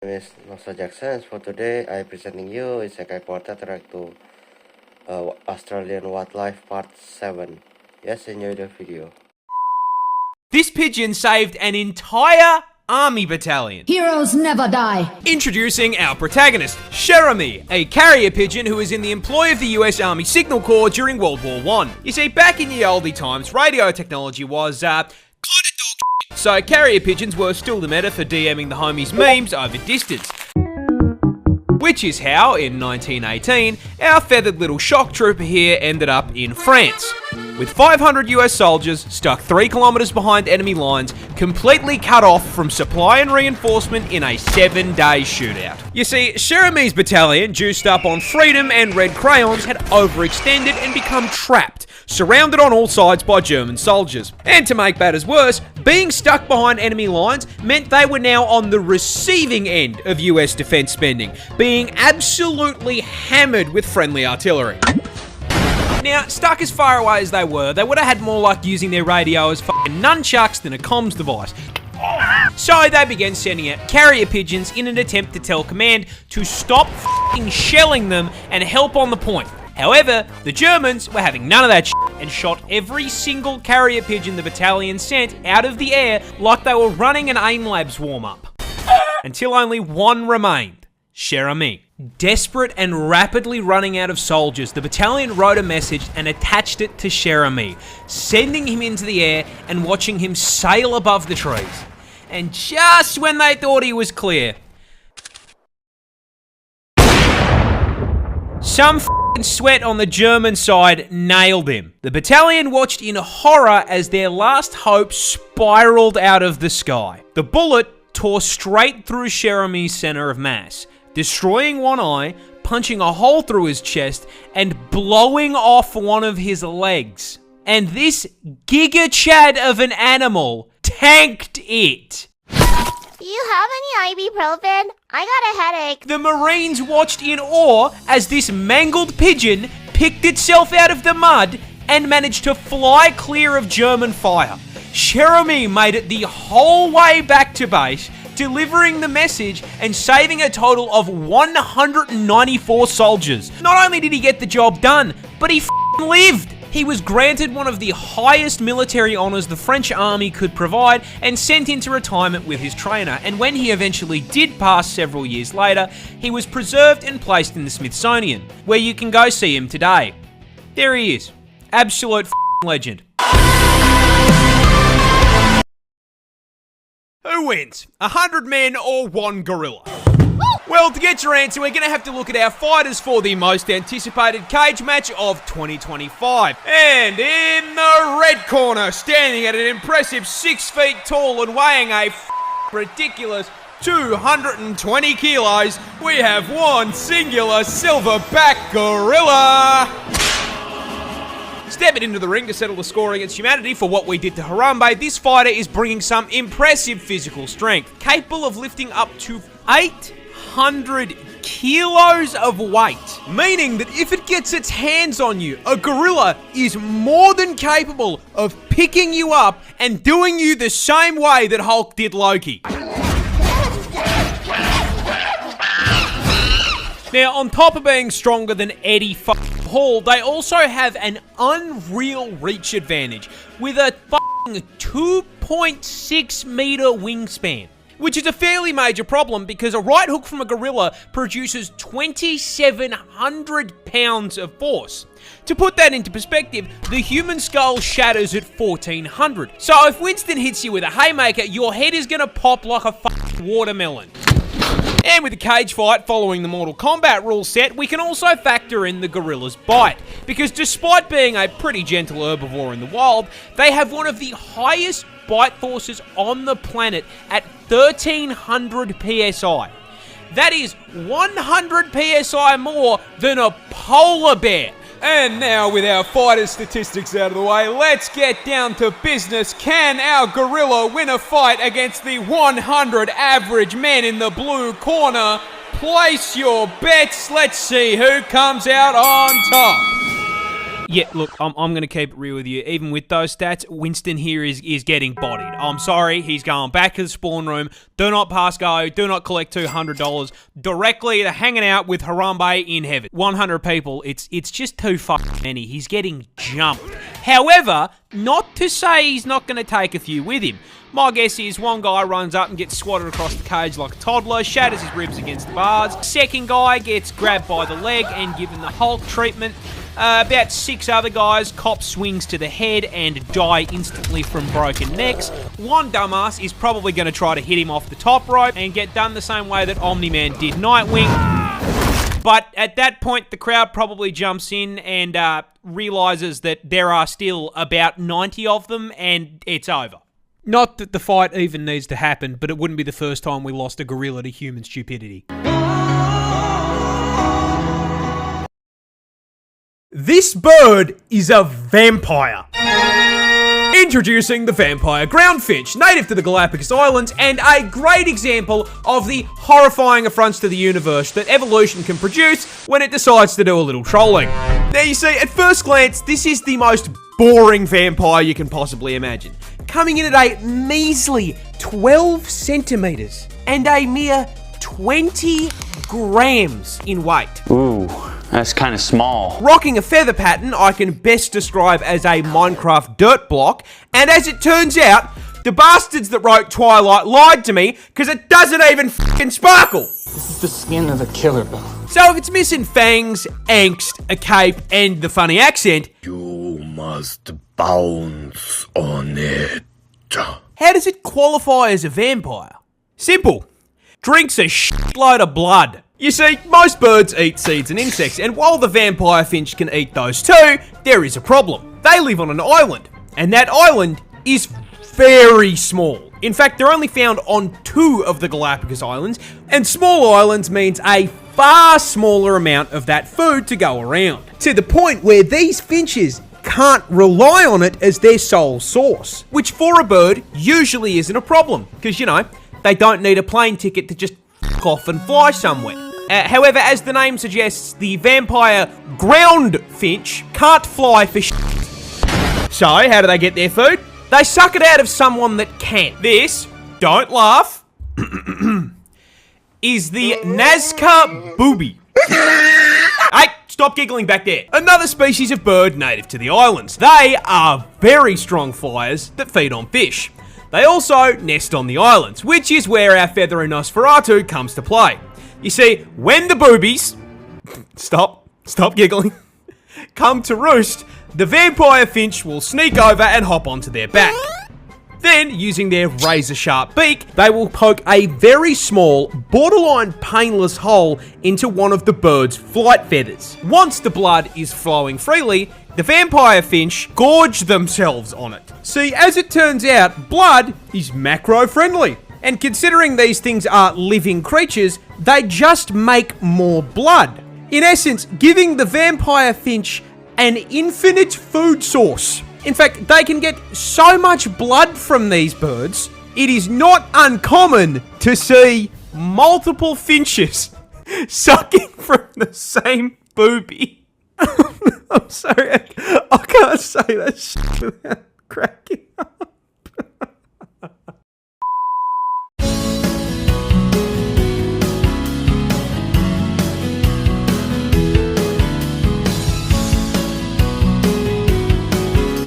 My name is Nosa Jackson. For today, I presenting you Isekai quartet track to Australian Wildlife Part 7. Yes, enjoy the video. This pigeon saved an entire army battalion. Heroes never die. Introducing our protagonist, Cher Ami, a carrier pigeon who was in the employ of the US Army Signal Corps during World War I. You see, back in the oldie times, radio technology was, kind of dog shit. So carrier pigeons were still the meta for DMing the homies memes over distance. Which is how, in 1918, our feathered little shock trooper here ended up in France, with 500 US soldiers stuck 3 kilometers behind enemy lines, completely cut off from supply and reinforcement in a 7-day shootout. You see, Cher Ami's battalion, juiced up on freedom and red crayons, had overextended and become trapped, surrounded on all sides by German soldiers. And to make matters worse, being stuck behind enemy lines meant they were now on the receiving end of US defense spending, being absolutely hammered with friendly artillery. Now, stuck as far away as they would have had more luck using their radio as fucking nunchucks than a comms device. So they began sending out carrier pigeons in an attempt to tell command to stop fucking shelling them and help on the point. However, the Germans were having none of that shit and shot every single carrier pigeon the battalion sent out of the air like they were running an AIM Labs warm-up. Until only one remained, Cher Ami. Desperate and rapidly running out of soldiers, the battalion wrote a message and attached it to Cher Ami, sending him into the air and watching him sail above the trees. And just when they thought he was clear, some sweat on the German side nailed him. The battalion watched in horror as their last hope spiraled out of the sky. The bullet tore straight through Cher Ami's center of mass, destroying one eye, punching a hole through his chest, and blowing off one of his legs. And this Giga Chad of an animal tanked it. Do you have any ibuprofen? I got a headache. The Marines watched in awe as this mangled pigeon picked itself out of the mud and managed to fly clear of German fire. Cher Ami made it the whole way back to base, delivering the message and saving a total of 194 soldiers. Not only did he get the job done, but he lived. He was granted one of the highest military honors the French army could provide and sent into retirement with his trainer. And when he eventually did pass several years later, he was preserved and placed in the Smithsonian, where you can go see him today. There he is. Absolute legend. Who wins? 100 men or 1 gorilla? Well, to get your answer, we're going to have to look at our fighters for the most anticipated cage match of 2025. And in the red corner, standing at an impressive 6 feet tall and weighing a ridiculous 220 kilos, we have one singular silverback gorilla. Stepping into the ring to settle the score against humanity for what we did to Harambe, this fighter is bringing some impressive physical strength, capable of lifting up to 800 kilos of weight, meaning that if it gets its hands on you, a gorilla is more than capable of picking you up and doing you the same way that Hulk did Loki. Now, on top of being stronger than Eddie Hall, they also have an unreal reach advantage with a 2.6 meter wingspan, which is a fairly major problem because a right hook from a gorilla produces 2,700 pounds of force. To put that into perspective, the human skull shatters at 1,400. So if Winston hits you with a haymaker, your head is gonna pop like a watermelon. And with the cage fight following the Mortal Kombat rule set, we can also factor in the gorilla's bite, because despite being a pretty gentle herbivore in the wild, they have one of the highest bite forces on the planet at 1,300 psi. That is 100 psi more than a polar bear. And now, with our fighter statistics out of the way, let's get down to business. Can our gorilla win a fight against the 100 average men in the blue corner? Place your bets. Let's see who comes out on top. Yeah, look, I'm going to keep it real with you. Even with those stats, Winston here is getting bodied. I'm sorry, he's going back to the spawn room. Do not pass go. Do not collect $200 directly to hanging out with Harambe in heaven. 100 people, it's just too fucking many. He's getting jumped. However, not to say he's not going to take a few with him. My guess is one guy runs up and gets swatted across the cage like a toddler, shatters his ribs against the bars. Second guy gets grabbed by the leg and given the Hulk treatment. About 6 other guys cop swings to the head and die instantly from broken necks. One dumbass is probably going to try to hit him off the top rope and get done the same way that Omni-Man did Nightwing. But at that point, the crowd probably jumps in and realizes that there are still about 90 of them and it's over. Not that the fight even needs to happen, but it wouldn't be the first time we lost a gorilla to human stupidity. This bird is a vampire. Introducing the vampire ground finch, native to the Galapagos Islands, and a great example of the horrifying affronts to the universe that evolution can produce when it decides to do a little trolling. Now you see, at first glance, this is the most boring vampire you can possibly imagine. Coming in at a measly 12 centimeters and a mere 20 grams in weight. Ooh, that's kind of small. Rocking a feather pattern I can best describe as a Minecraft dirt block, and as it turns out, the bastards that wrote Twilight lied to me because it doesn't even fucking sparkle. This is the skin of a killer bell. So if it's missing fangs, angst, a cape, and the funny accent, you must bounce on it. How does it qualify as a vampire? Simple. Drinks a shitload of blood. You see, most birds eat seeds and insects, and while the vampire finch can eat those too, there is a problem. They live on an island, and that island is very small. In fact, they're only found on 2 of the Galapagos Islands, and small islands means a far smaller amount of that food to go around. To the point where these finches can't rely on it as their sole source. Which for a bird usually isn't a problem, because, you know, they don't need a plane ticket to just f*** off and fly somewhere. However, as the name suggests, the vampire ground finch can't fly for shit. So, how do they get their food? They suck it out of someone that can. This, don't laugh, is the Nazca booby. Hey, stop giggling back there. Another species of bird native to the islands. They are very strong flyers that feed on fish. They also nest on the islands, which is where our feathery Nosferatu comes to play. You see, when the boobies, stop giggling, come to roost, the vampire finch will sneak over and hop onto their back. Then, using their razor-sharp beak, they will poke a very small, borderline painless hole into one of the bird's flight feathers. Once the blood is flowing freely, the vampire finch gorge themselves on it. See, as it turns out, blood is macro-friendly. And considering these things are living creatures, they just make more blood. In essence, giving the vampire finch an infinite food source. In fact, they can get so much blood from these birds, it is not uncommon to see multiple finches sucking from the same booby. I'm sorry, I can't say that shit without cracking up.